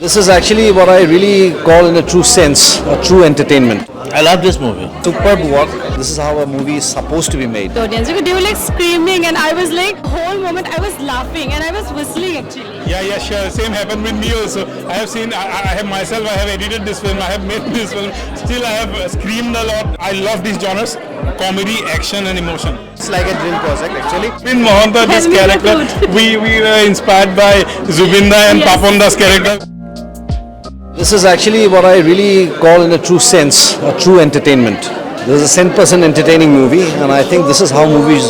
This is actually what I really call, in a true sense, a true entertainment. I love this movie. Superb work. This is how a movie is supposed to be made. The audience, they were like screaming, and I was like, whole moment I was laughing and I was whistling actually. Yeah, sure. Same happened with me also. I have seen, I have myself, I have edited this film, I have made this film. Still, I have screamed a lot. I love these genres: comedy, action, and emotion. It's like a dream project, actually. In Mohanta, this character, we were inspired by Zubinda and Yes. Paponda's character. This is actually what I really call, in a true sense, a true entertainment. This is a 100% entertaining movie, and I think this is how movies,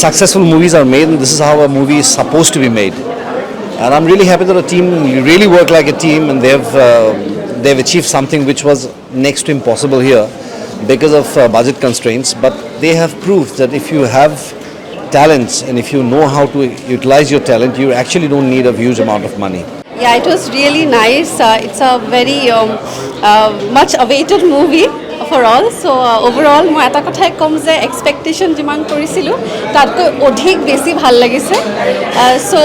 successful movies are made, and this is how a movie is supposed to be made. And I'm really happy that a team really worked like a team, and they've achieved something which was next to impossible here because of budget constraints. But they have proved that if you have talents and if you know how to utilize your talent, you actually don't need a huge amount of money. Yeah, it was really nice. It's a very much awaited movie for all. So overall, মই এটা কথাই কম যে expectation যিমান কৰিছিলো তাতকৈ অধিক বেছি ভাল লাগিছে. So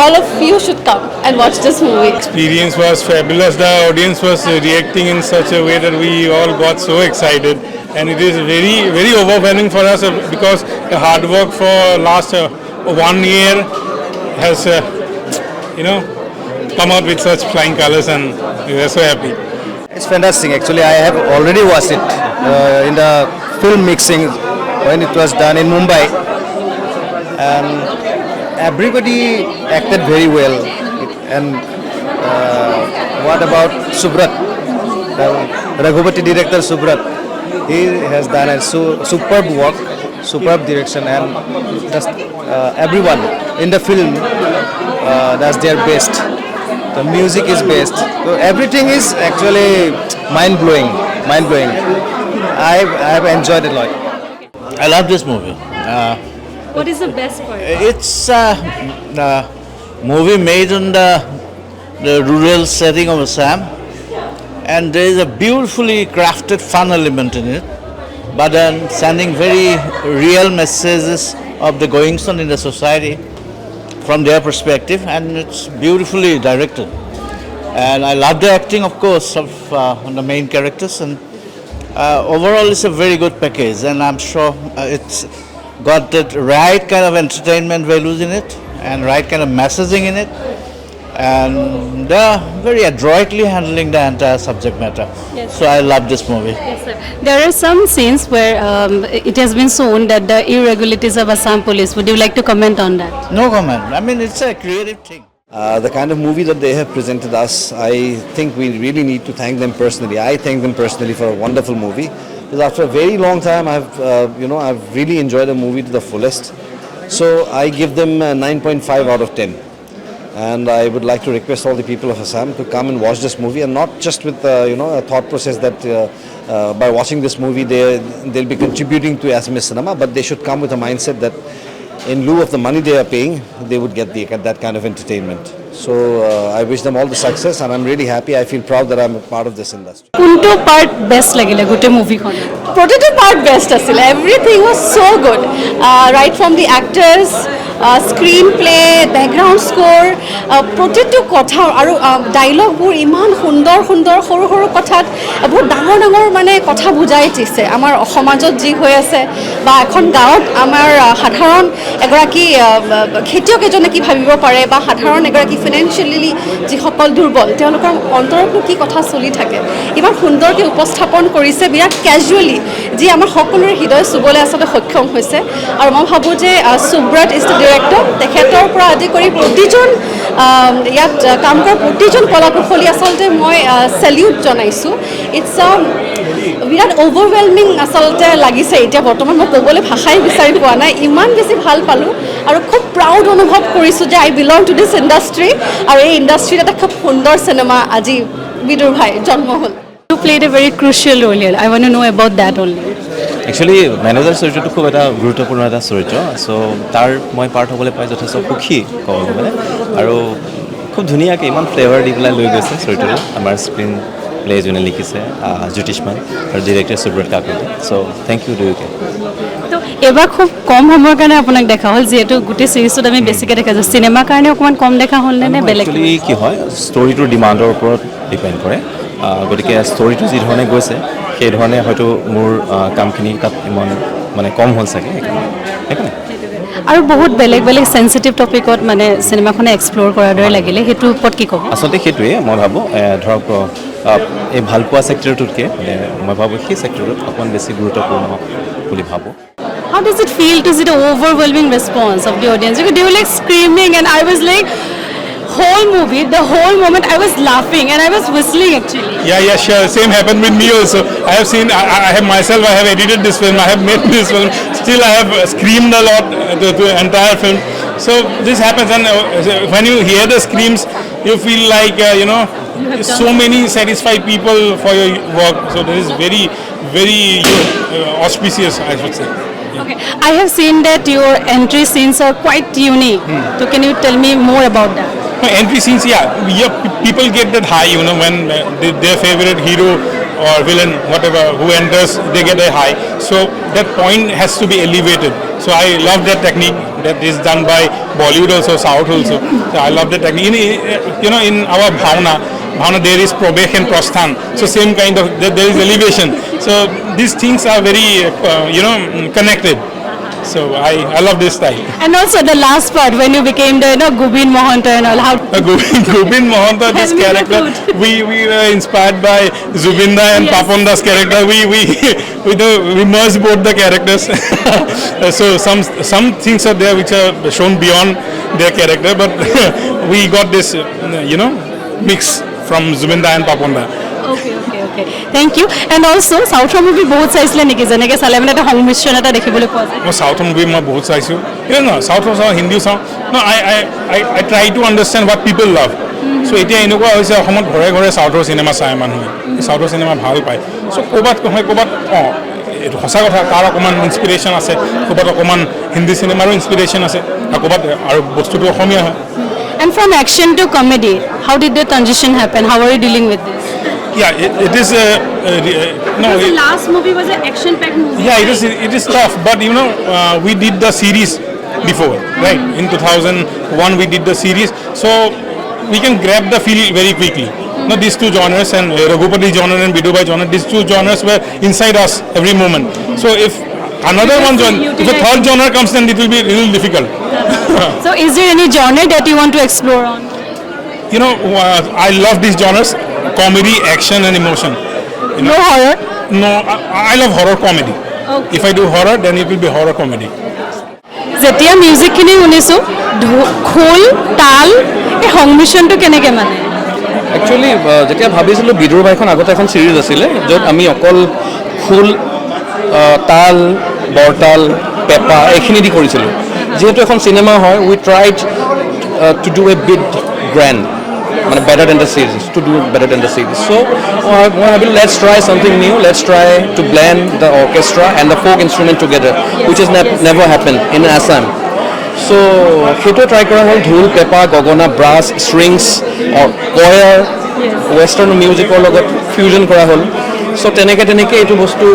all of you should come and watch this movie. Experience was fabulous. The audience was reacting in such a way that we all got so excited. And it is very, very overwhelming for us because the hard work for last 1 year has come out with such flying colors, and we are so happy. It's fantastic. Actually, I have already watched it in the film mixing when it was done in Mumbai, and everybody acted very well. And what about Subrat, Raghupati director Subrat? He has done a superb work, superb direction, and just everyone in the film does their best. The music is best. So everything is actually mind-blowing. I have enjoyed it a lot. I love this movie. What is the best part? It's a movie made in the rural setting of Assam, and there is a beautifully crafted fun element in it, but then sending very real messages of the goings on in the society from their perspective, and it's beautifully directed. And I love the acting, of course, of the main characters, and overall it's a very good package, and I'm sure it's got the right kind of entertainment values in it and right kind of messaging in it, and they're very adroitly handling the entire subject matter. Yes. So I love this movie. Yes, sir. There are some scenes where it has been shown that the irregularities of Assam police. Would you like to comment on that? No comment. I mean, it's a creative thing. The kind of movie that they have presented us, I think we really need to thank them personally. I thank them personally for a wonderful movie. Because after a very long time, I've really enjoyed the movie to the fullest. So I give them 9.5 out of 10. And I would like to request all the people of Assam to come and watch this movie, and not just with a thought process that by watching this movie they'll be contributing to Assamese cinema, but they should come with a mindset that in lieu of the money they are paying, they would get that kind of entertainment. So I wish them all the success, and I'm really happy. I feel proud that I'm a part of this industry. কোনটো part best লাগিলে গোটে মুভিখন? প্ৰতিটো part best আছিল. Everything was so good. Right from the actors, screenplay, background score, প্ৰতিটো কথা আৰু ডায়লগবোৰ ইমান সুন্দৰ সৰু কথাত বহুত ডাঙৰ মানে কথা বুজাই দিছে আমাৰ সমাজত যি হৈ আছে, বা এখন গাঁৱত আমাৰ সাধাৰণ এগৰাকী খেতিয়ক এজনে কি ভাবিব পাৰে, বা সাধাৰণ এগৰাকী ফাইনেন্সিয়েলি যিসকল দুৰ্বল তেওঁলোকৰ অন্তৰতো কি কথা চলি থাকে, ইমান সুন্দৰকৈ উপস্থাপন কৰিছে, বিৰাট কেজুৱেলি, যি আমাৰ সকলোৰে হৃদয় চুবলৈ আচলতে সক্ষম হৈছে. আৰু মই ভাবোঁ যে সুব্ৰত ইজ দ্য ডিৰেক্টৰ, তেখেতৰ পৰা আদি কৰি প্ৰতিজন ইয়াত কাম কৰা প্ৰতিজন কলাকুশলী আচলতে মই চেলিউট জনাইছোঁ. ইটছ বিৰাট অভাৰৱেলমিং আচলতে লাগিছে. এতিয়া বৰ্তমান মই ক'বলৈ ভাষাই বিচাৰি পোৱা নাই, ইমান বেছি ভাল পালোঁ আৰু খুব প্ৰাউড অনুভৱ কৰিছোঁ যে আই বিলং টু দিছ ইণ্ডাষ্ট্ৰি, আৰু এই ইণ্ডাষ্ট্ৰিত এটা খুব সুন্দৰ চিনেমা আজি বিদুৰ ভাই জন্ম হ'ল. You played a very crucial role here. I want to know about that only. Actually manager চৰিত্ৰটো খুব এটা গুৰুত্বপূৰ্ণ এটা চৰিত্ৰ. চ' তাৰ মই পাৰ্ট হ'বলৈ পাই যথেষ্ট সুখী ক'ব গ'লে, আৰু খুব ধুনীয়াকৈ ইমান ফ্লেভাৰ দি পেলাই লৈ গৈছে চৰিত্ৰটো আমাৰ স্ক্ৰীণ প্লে যোনে লিখিছে জ্যোতিষমান আৰু ডিৰেক্টৰ সুব্ৰত কাকতি চ' থেংক ইউ দুয়োকে তো এবাৰ খুব কম সময়ৰ কাৰণে আপোনাক দেখা হ'ল যিহেতু গোটেই চিৰিজটোত আমি বেছিকৈ দেখা যায় চিনেমাৰ কাৰণে অকণমান কম দেখা হ'ল নে বেলেগ একচুৱেলি কি হয় ষ্টৰিটোৰ ডিমাণ্ডৰ ওপৰত ডিপেণ্ড কৰে গতিকে ষ্টৰিটো যি ধৰণে গৈছে সেই ধৰণে হয়তো মোৰ কামখিনি তাত ইমান মানে কম হ'ল চাগে সেইকাৰণে আৰু বহুত বেলেগ বেলেগ চেঞ্চিটিভ টপিকত মানে চিনেমাখনে এক্সপ্ল'ৰ কৰাৰ দৰে লাগিলে সেইটোৰ ওপৰত কি ক'ব আচলতে সেইটোৱে মই ভাবোঁ ধৰক এই ভালপোৱা ছেক্টৰটোতকৈ মানে মই ভাবোঁ সেই ছেক্টৰটোত অকণমান বেছি গুৰুত্বপূৰ্ণ বুলি ভাবোঁ How does it feel to see the overwhelming response of the audience? Because they were like screaming and I was like, whole movie, the whole moment I was laughing and I was whistling actually. Yeah, sure. Same happened with me also. I have seen, I have myself, I have edited this film, I have made this film. Still, I have screamed a lot the entire film. So this happens, and when you hear the screams, you feel like so many satisfied people for your work. So that is very, very auspicious, I should say. Okay, I have seen that your entry scenes are quite unique. So can you tell me more about that? Entry scenes, people get that high, when their favorite hero or villain, whatever, who enters, they get a high. So that point has to be elevated. So I love that technique that is done by Bollywood also, South also. So I love that technique. In our Bhavna, there is Probekh and Prasthan. So same kind of, there is elevation. So these things are very, connected. So I love this style. And also the last part when you became the Gubin Mohanta and all. How Gubin Mohanta, this Tell me the character, truth. we were inspired by Zubinda and Yes. Paponda's character. We merged both the characters. So some things are there which are shown beyond their character, but we got this, mix from Zubinda and Paponda. Okay. Thank you. And also Southৰ movie বহুত চাইছিলে নেকি যেনেকৈ চালে মানে এটা সংমিশ্ৰণ এটা দেখিবলৈ পোৱা যায় মই সাউথৰ মুভি মই বহুত চাইছোঁ সাউথৰ চাওঁ হিন্দীও চাওঁ I try to understand what people love. So এতিয়া এনেকুৱা হৈছে অসমত ঘৰে ঘৰে সাউথৰ চিনেমা চায় মানুহে সাউথৰ চিনেমা ভাল পায় চ' ক'ৰবাত এইটো সঁচা কথা তাৰ অকণমান ইনস্পিৰেশ্যন আছে ক'ৰবাত অকণমান হিন্দী চিনেমাৰো ইনস্পিৰেশ্যন আছে আৰু ক'ৰবাত আৰু বস্তুটো অসমীয়া হয় And from action to comedy, how did the transition happen? How are you dealing with this? It is The last movie was an action-packed movie. it is tough, but we did the series before, right? In 2001 we did the series, so we can grab the feel very quickly. Now these two genres and Raghupati genre and Bidubhai genre, these two genres were inside us every moment. So if another one genre, if a third genre comes, then it will be a little difficult. So is there any genre that you want to explore on? I love these genres: comedy, action, and emotion. No horror? No, I love horror comedy. Okay. If I do horror, then it will be horror comedy. যেতিয়া মিউজিকখিনি শুনিছোঁ খোল তাল এই সংমিশ্ৰণটো কেনেকৈ মানে actually যেতিয়া ভাবিছিলোঁ বিদুৰ ভাইখন আগতে এখন ছিৰিজ আছিলে য'ত আমি অকল খোল তাল বৰতাল পেঁপা এইখিনি দি কৰিছিলোঁ যিহেতু এখন চিনেমা হয় we tried to do a bit grand মানে better than the series, to do better than the series. So I will let's try something new. Let's try to blend the orchestra and the folk instrument together, which has never happened in Assam. So সেইটো try কৰা হ'ল ঢোল পেঁপা গগনা brass strings or choir western musicৰ লগত fusion কৰা হ'ল. So তেনেকৈ এইটো বস্তু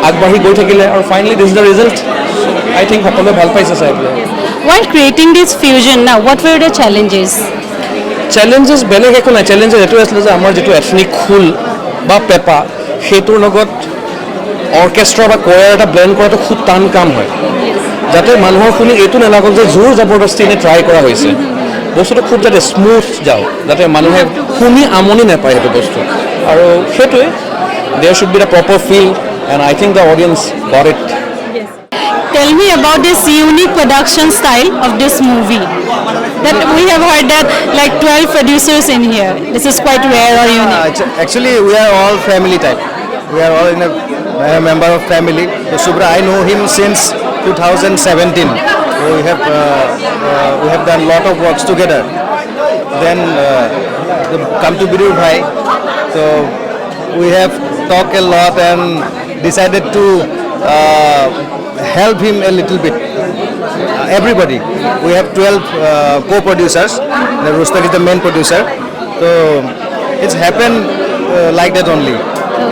আগবাঢ়ি গৈ থাকিলে আৰু finally this is the result. So I think সকলোৱে ভাল পাইছে চাই পেলাই. While creating this fusion now, what were the challenges? Challenges বেলেগ একো নাই চেলেঞ্জেছ এইটো আছিলে যে আমাৰ যিটো এথনিক খোল বা পেঁপা সেইটোৰ লগত অৰ্কেষ্ট্ৰা বা কোয়াৰ এটা ব্লেণ্ড কৰাটো খুব টান কাম হয় যাতে মানুহৰ শুনি এইটো নালাগক যে জোৰ জবৰদস্তি এনে ট্ৰাই কৰা হৈছে বস্তুটো খুব যাতে স্মুথ যাওক যাতে মানুহে শুনি আমনি নাপায় সেইটো বস্তু আৰু সেইটোৱে there should be the proper feel and I think the audience got it Tell me about this unique production style of this movie. That we have heard that like 12 producers in here. This is quite rare or unique. Actually, we are all family type. We are all in a member of family. So Subra, I know him since 2017. So we have done lot of works together. Then come to Bidur Bhai. So we have talked a lot and decided to help him a little bit. Everybody. We have 12 co-producers. Rustak is the main producer. So it's happened like that only.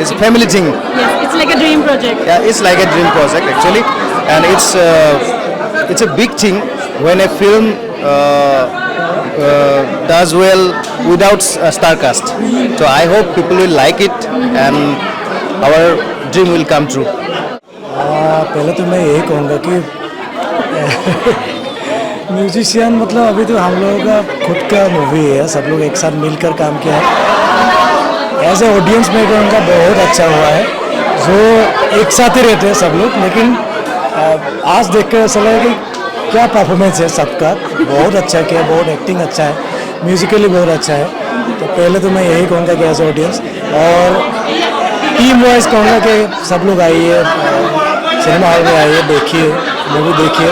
It's a family thing. Yes, it's like a dream project. Yeah, it's like a dream project actually, and it's a big thing when a film does well without a star cast. So I hope people will like it and our dream will come true. पहले तो मैं यही कहूँगा कि musician मतलब अभी तो हम लोगों का खुद का मूवी है, सब लोग एक साथ मिलकर काम किया है। एज ए ऑडियंस में उनका बहुत अच्छा हुआ है, जो एक साथ ही रहते हैं सब लोग, लेकिन आज देख कर ऐसा लगा कि क्या परफॉर्मेंस है सबका, बहुत अच्छा किया, बहुत एक्टिंग अच्छा है, म्यूजिकली बहुत अच्छा है। तो पहले तो मैं यही कहूँगा कि एज ए ऑडियंस, और टीम वाइज कहूँगा कि सब लोग आइए, सिनेमा हॉल में आइए, देखिए मूवी देखिए।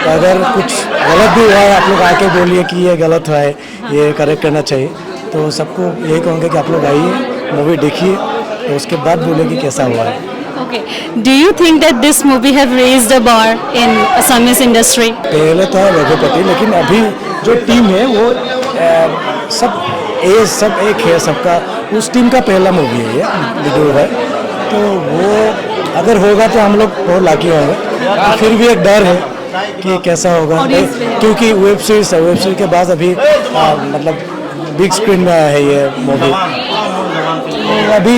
तो अगर कुछ गलत भी हुआ है आप लोग आके बोलिए कि ये गलत हुआ है, ये करेक्ट करना चाहिए। तो सबको यही कहूँगा कि आप लोग आइए, मूवी देखिए, तो उसके बाद बोलिए कि कैसा हुआ है। Okay. Do you think that this movie have raised the bar in Assamese industry? पहले था रघुपति, लेकिन अभी जो टीम है वो सब एक है सबका, उस टीम का पहला मूवी है ये विदुर है। तो वो अगर होगा तो हम लोग बहुत लाकी होंगे, तो फिर भी एक डर है कि कैसा होगा, क्योंकि वेब सीरीज के बाद अभी मतलब बिग स्क्रीन में आया है ये मूवी। तो अभी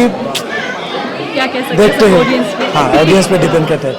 क्या कह सकते हैं देखते ऑडियंस पे? हैं, हाँ ऑडियंस पे डिपेंड करता है।